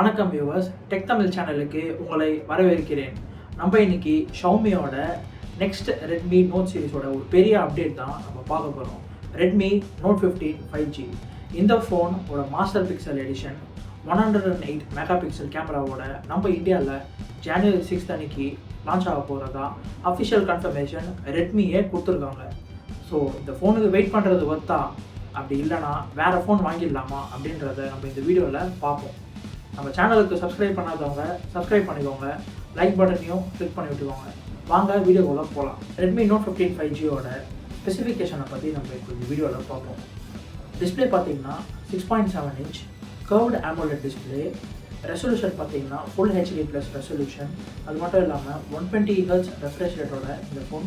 வணக்கம் viewers, tech Tamil சேனலுக்கு உங்களை வரவேற்கிறேன். நம்ம இன்னைக்கு ஷவுமியோட நெக்ஸ்ட் ரெட்மி நோட் சீரிஸோட ஒரு பெரிய அப்டேட் தான் நம்ம பார்க்க போகிறோம். Redmi Note 15 5G. இந்த ஃபோனோட master pixel edition 108 mega pixel கேமராவோட நம்ம இந்தியாவில் ஜனவரி 6 அன்னைக்கு லான்ச் ஆக போகிறதா அஃபிஷியல் கன்ஃபர்மேஷன் ரெட்மியே கொடுத்துருக்காங்க. ஸோ இந்த ஃபோனுக்கு வெயிட் பண்ணுறது ஒர்த்தா, அப்படி இல்லைனா வேறு ஃபோன் வாங்கிடலாமா அப்படின்றத நம்ம இந்த வீடியோவில் பார்ப்போம். நம்ம சேனலுக்கு சப்ஸ்கிரைப் பண்ணாதவங்க சப்ஸ்கிரைப் பண்ணிக்கோங்க, லைக் பட்டனையும் கிளிக் பண்ணி விட்டுக்கோங்க. வாங்க வீடியோக்குள்ளே போகலாம். ரெட்மி நோட் 15 5Gயோட ஸ்பெசிஃபிகேஷனை பற்றி நம்ம இப்போ இந்த வீடியோவில் பார்ப்போம். டிஸ்பிளே பார்த்தீங்கன்னா 6.7 inch curved AMOLED display. Resolution பார்த்தீங்கன்னா ஃபுல் HD ப்ளஸ் ரெசல்யூஷன். அது மட்டும் இல்லாமல் 120 Hz ரெஃப்ரெஷ் ரேட்டோட இந்த ஃபோன்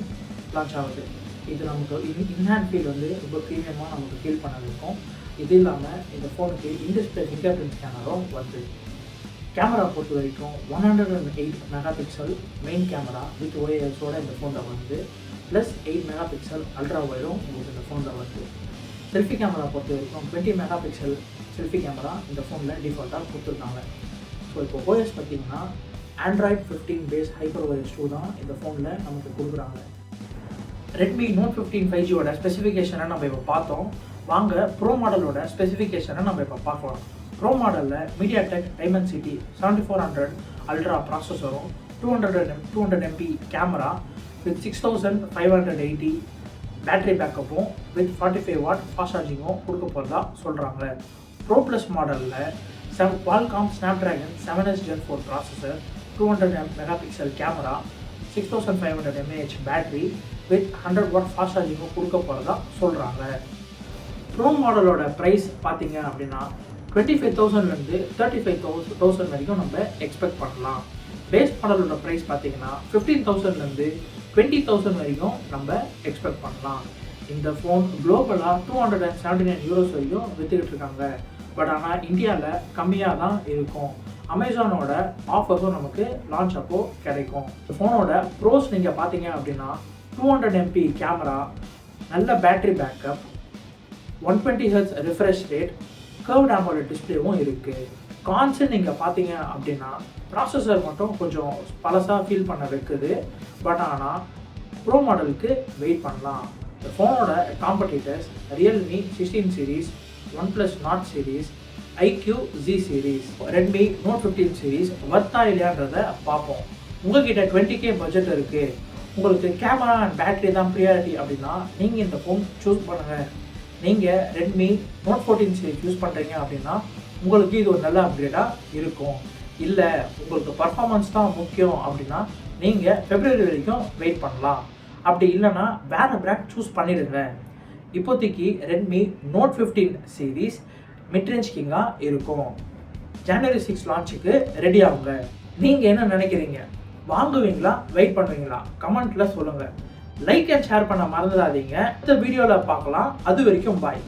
லான்ச் ஆகுது. இது நமக்கு இன்ஹேண்ட் ஃபீல் ரொம்ப ப்ரீமியமாக நமக்கு ஃபீல் பண்ண வைக்கும். இது இல்லாமல் இந்த ஃபோனுக்கு இன்டிஸ்பிளே ஃபிங்கர் பிரிண்ட் ஸ்கேனரும் வருது. கேமரா பொறுத்த வரைக்கும் 108 mega pixel main camera with OISோட இந்த ஃபோனில் வருது. ப்ளஸ் 8 மெகா பிக்சல் அல்ட்ரா வைடும் உங்களுக்கு இந்த ஃபோனில் வருது. செல்ஃபி கேமரா பொறுத்த வரைக்கும் 20 மெகா பிக்சல் செல்ஃபி கேமரா இந்த ஃபோனில் டிஃபால்ட்டாக கொடுத்துருக்காங்க. ஸோ இப்போ OS பார்த்தீங்கன்னா Android 15 பேஸ் ஹைப்பர் OS 2 தான் இந்த ஃபோனில் நமக்கு கொடுக்குறாங்க. ரெட்மி நோட் 15 5Gயோட ஸ்பெசிஃபிகேஷனை நம்ம இப்போ பார்த்தோம். வாங்க ப்ரோ மாடலோட ஸ்பெசிஃபிகேஷனை நம்ம இப்போ பார்க்கலாம். ப்ரோ மாடலில் MediaTek Dimensity 7400 அல்ட்ரா ப்ராசஸரும் 200 MP கேமரா வித் 6580 பேட்டரி பேக்கப்பும் வித் 45 வாட் ஃபாஸ்ட் சார்ஜிங்கும் கொடுக்க போகிறதா சொல்கிறாங்க. ப்ரோ ப்ளஸ் மாடலில் Qualcomm Snapdragon 7S Gen 4 processor, 200 mega pixel camera, 6500 mAh battery with 100 watt fast சார்ஜிங்கும் கொடுக்க போகிறதா சொல்கிறாங்க. ப்ரோ மாடலோட ப்ரைஸ் பார்த்தீங்க அப்படின்னா 25,000லேருந்து 35,000 வரைக்கும் நம்ம எக்ஸ்பெக்ட் பண்ணலாம். பேஸ் மாடலோட ப்ரைஸ் பார்த்தீங்கன்னா 15,000லேருந்து 20,000 வரைக்கும் நம்ம எக்ஸ்பெக்ட் பண்ணலாம். இந்த ஃபோன் குளோபலாக 279 யூரோஸ் வரைக்கும் விற்றுக்கிட்டு இருக்காங்க. பட் ஆனால் இந்தியாவில் கம்மியாக தான் இருக்கும். அமேசானோட ஆஃபர்ஸும் நமக்கு லான்ச் அப்போது கிடைக்கும். இந்த ஃபோனோட ப்ரோஸ் நீங்கள் பார்த்தீங்க அப்படின்னா 200 MP கேமரா, நல்ல battery backup, 120 Hz refresh rate, curved AMOLED டிஸ்பிளேவும் இருக்குது. கான்ஸ் நீங்கள் பார்த்தீங்க அப்படின்னா ப்ராசஸர் மட்டும் கொஞ்சம் பழசாக ஃபீல் பண்ண வைக்குது. பட் ஆனால் ப்ரோ மாடலுக்கு வெயிட் பண்ணலாம். இந்த ஃபோனோட competitors Realme 16 series, OnePlus Nord series, IQ Z series. Redmi Note 15 series வர்த்தா இல்லையான்றதை பார்ப்போம். உங்ககிட்ட 20K பட்ஜெட் இருக்குது, உங்களுக்கு கேமரா அண்ட் பேட்டரி தான் ப்ரியாரிட்டி அப்படின்னா நீங்கள் இந்த ஃபோன் சூஸ் பண்ணுங்கள். நீங்கள் ரெட்மி நோட் 14 சீரீஸ் யூஸ் பண்ணுறீங்க அப்படின்னா உங்களுக்கு இது ஒரு நல்ல அப்கிரேடாக இருக்கும். இல்லை உங்களுக்கு பர்ஃபார்மன்ஸ் தான் முக்கியம் அப்படின்னா நீங்கள் February வரைக்கும் வெயிட் பண்ணலாம். அப்படி இல்லைன்னா வேறு பிராண்ட் சூஸ் பண்ணிடுங்க. இப்போதைக்கு ரெட்மி நோட் 15 சீரீஸ் மிட்ரேஞ்ச் கிங்காக இருக்கும். ஜனவரி 6 லான்ச்சுக்கு ரெடி ஆகுங்க. நீங்கள் என்ன நினைக்கிறீங்க? வாங்குவீங்களா, வெயிட் பண்ணுவீங்களா? கமெண்ட்டில் சொல்லுங்கள். லைக் அண்ட் ஷேர் பண்ண மறந்துடாதீங்க. இந்த வீடியோவில் பார்க்கலாம். அது வரைக்கும் பாய்.